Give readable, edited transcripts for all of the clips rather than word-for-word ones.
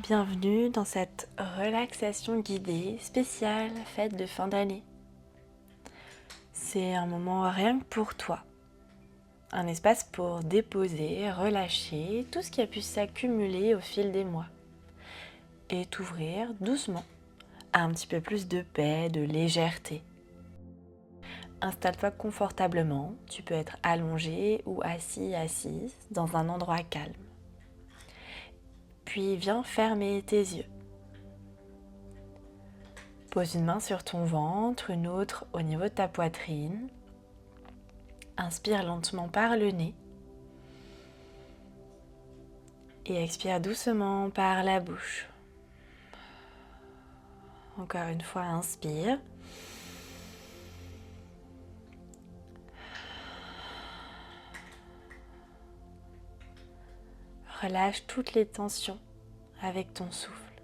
Bienvenue dans cette relaxation guidée spéciale fête de fin d'année. C'est un moment rien que pour toi. Un espace pour déposer, relâcher tout ce qui a pu s'accumuler au fil des mois. Et t'ouvrir doucement à un petit peu plus de paix, de légèreté. Installe-toi confortablement, tu peux être allongé ou assis, assise dans un endroit calme. Puis viens fermer tes yeux. Pose une main sur ton ventre, une autre au niveau de ta poitrine. Inspire lentement par le nez. Et expire doucement par la bouche. Encore une fois, inspire. Relâche toutes les tensions avec ton souffle.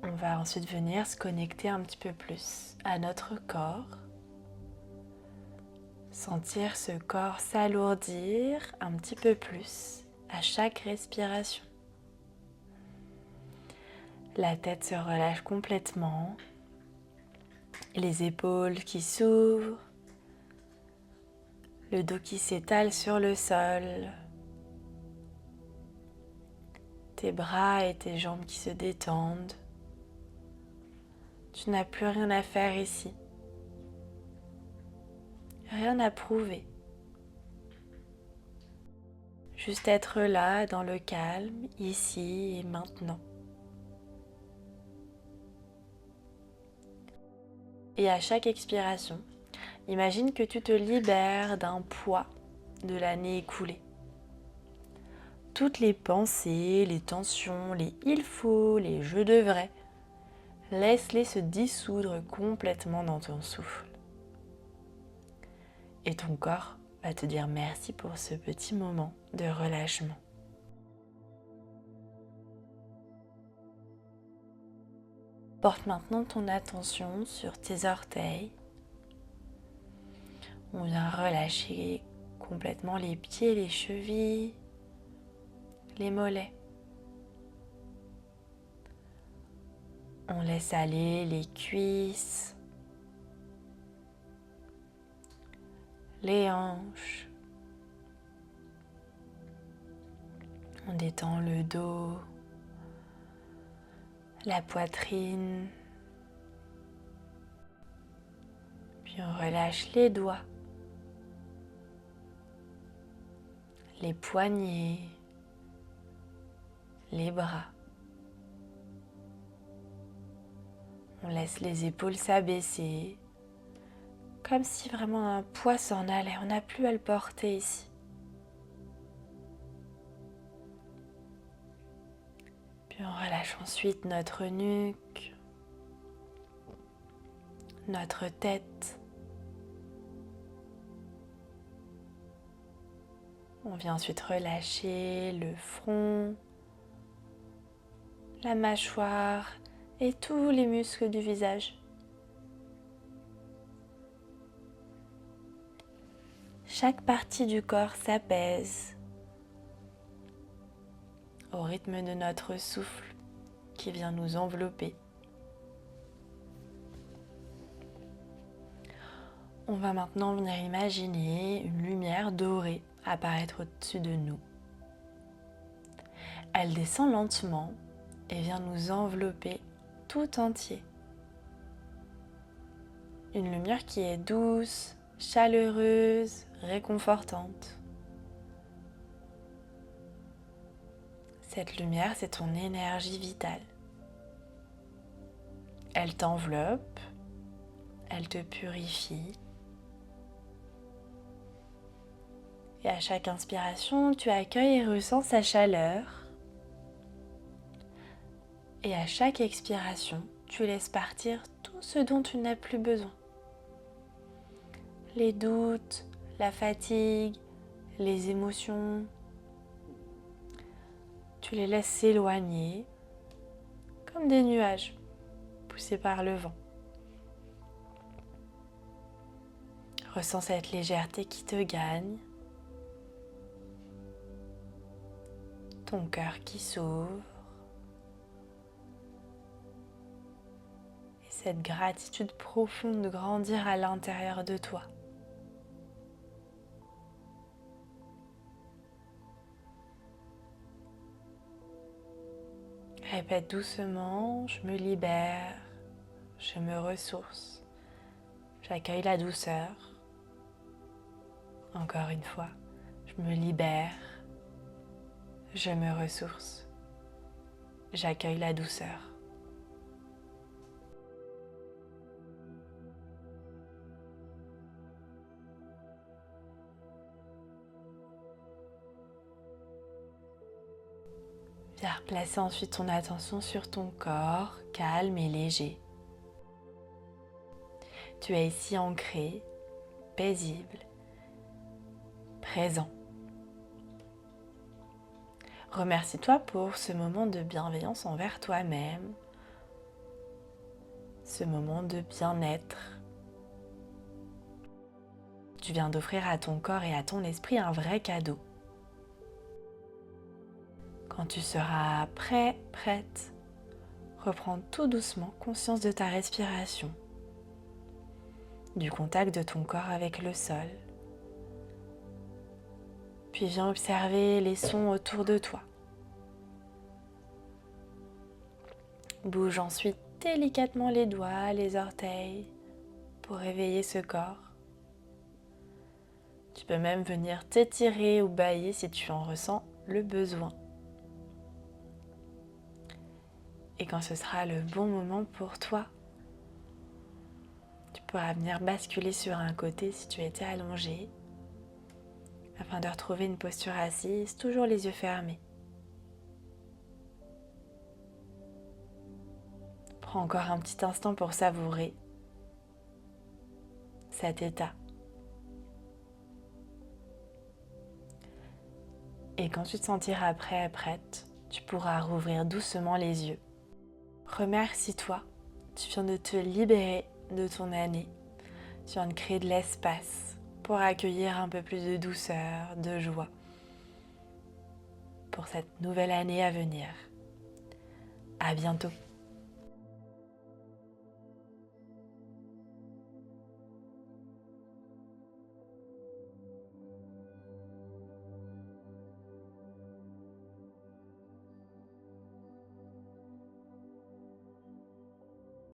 On va ensuite venir se connecter un petit peu plus à notre corps. Sentir ce corps s'alourdir un petit peu plus à chaque respiration. La tête se relâche complètement. Les épaules qui s'ouvrent. Le dos qui s'étale sur le sol. Tes bras et tes jambes qui se détendent. Tu n'as plus rien à faire ici. Rien à prouver. Juste être là dans le calme, ici et maintenant. Et à chaque expiration, imagine que tu te libères d'un poids de l'année écoulée. Toutes les pensées, les tensions, les il faut, les je devrais, laisse-les se dissoudre complètement dans ton souffle. Et ton corps va te dire merci pour ce petit moment de relâchement. Porte maintenant ton attention sur tes orteils. On vient relâcher complètement les pieds, les chevilles, les mollets. On laisse aller les cuisses, les hanches. On détend le dos, la poitrine. Puis on relâche les doigts, les poignets, les bras. On laisse les épaules s'abaisser, comme si vraiment un poids s'en allait. On n'a plus à le porter ici. Puis on relâche ensuite notre nuque, notre tête. On vient ensuite relâcher le front, la mâchoire et tous les muscles du visage. Chaque partie du corps s'apaise au rythme de notre souffle qui vient nous envelopper. On va maintenant venir imaginer une lumière dorée apparaître au-dessus de nous. Elle descend lentement et vient nous envelopper tout entier. Une lumière qui est douce, chaleureuse, réconfortante. Cette lumière, c'est ton énergie vitale. Elle t'enveloppe, elle te purifie. Et à chaque inspiration, tu accueilles et ressens sa chaleur. Et à chaque expiration, tu laisses partir tout ce dont tu n'as plus besoin. Les doutes, la fatigue, les émotions. Tu les laisses s'éloigner comme des nuages poussés par le vent. Ressens cette légèreté qui te gagne. ton cœur qui s'ouvre et cette gratitude profonde grandir à l'intérieur de toi. Répète doucement, je me libère, je me ressource, j'accueille la douceur. Encore une fois, je me libère, je me ressource, j'accueille la douceur. Viens replacer ensuite ton attention sur ton corps, calme et léger. Tu es ici ancré, paisible, présent. Remercie-toi pour ce moment de bienveillance envers toi-même, ce moment de bien-être. Tu viens d'offrir à ton corps et à ton esprit un vrai cadeau. Quand tu seras prêt, prête, reprends tout doucement conscience de ta respiration, du contact de ton corps avec le sol. Puis viens observer les sons autour de toi. Bouge ensuite délicatement les doigts, les orteils pour réveiller ce corps. Tu peux même venir t'étirer ou bâiller si tu en ressens le besoin. Et quand ce sera le bon moment pour toi, tu pourras venir basculer sur un côté si tu étais allongé, afin de retrouver une posture assise, toujours les yeux fermés. Prends encore un petit instant pour savourer cet état. Et quand tu te sentiras prêt, prête, tu pourras rouvrir doucement les yeux. Remercie-toi, tu viens de te libérer de ton année, tu viens de créer de l'espace pour accueillir un peu plus de douceur, de joie pour cette nouvelle année à venir. À bientôt.